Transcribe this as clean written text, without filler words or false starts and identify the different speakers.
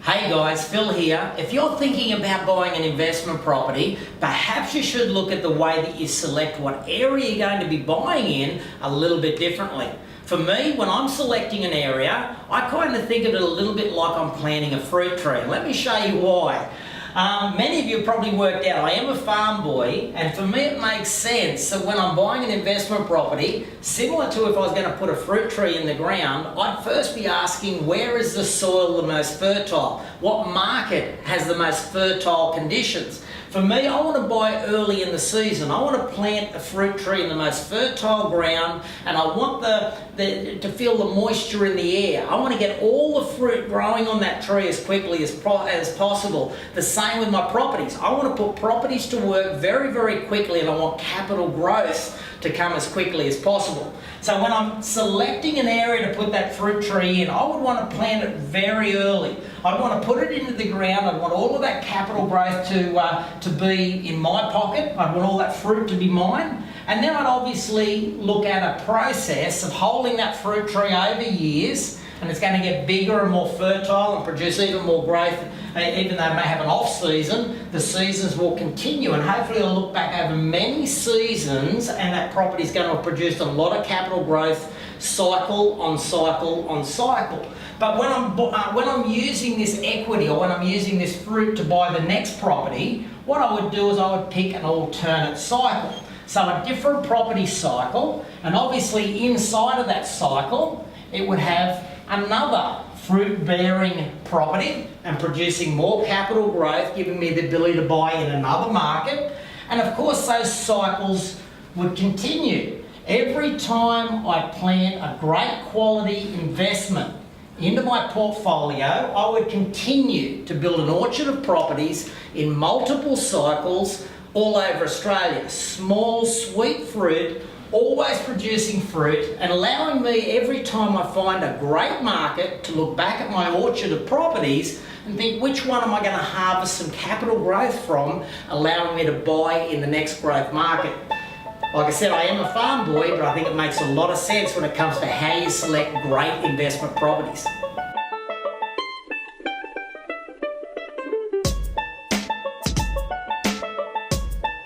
Speaker 1: Hey guys, Phil here. If you're thinking about buying an investment property, perhaps you should look at the way that you select what area you're going to be buying in a little bit differently. For me, when I'm selecting an area, I kind of think of it a little bit like I'm planting a fruit tree. Let me show you why. Many of you have probably worked out I am a farm boy, and for me it makes sense that when I'm buying an investment property, similar to if I was going to put a fruit tree in the ground, I'd first be asking where is the soil the most fertile? What market has the most fertile conditions? For me, I want to buy early in the season. I want to plant a fruit tree in the most fertile ground, and I want to feel the moisture in the air. I want to get all the fruit growing on that tree as quickly as possible. The same with my properties. I want to put properties to work very, very quickly, and I want capital growth to come as quickly as possible. So when I'm selecting an area to put that fruit tree in, I would want to plant it very early. I'd want to put it into the ground. I'd want all of that capital growth to be in my pocket. I'd want all that fruit to be mine. And then I'd obviously look at a process of holding that fruit tree over years, and it's going to get bigger and more fertile and produce even more growth. Even though it may have an off season, the seasons will continue, and hopefully I'll look back over many seasons and that property is going to have produced a lot of capital growth cycle on cycle on cycle. But when I'm using this equity, or when I'm using this fruit to buy the next property, what I would do is I would pick an alternate cycle. So a different property cycle, and obviously inside of that cycle it would have another fruit-bearing property and producing more capital growth, giving me the ability to buy in another market. And of course those cycles would continue. Every time I plant a great quality investment into my portfolio, I would continue to build an orchard of properties in multiple cycles all over Australia. Small, sweet fruit, always producing fruit, and allowing me every time I find a great market to look back at my orchard of properties and think, which one am I going to harvest some capital growth from, allowing me to buy in the next growth market. Like I said, I am a farm boy, but I think it makes a lot of sense when it comes to how you select great investment properties.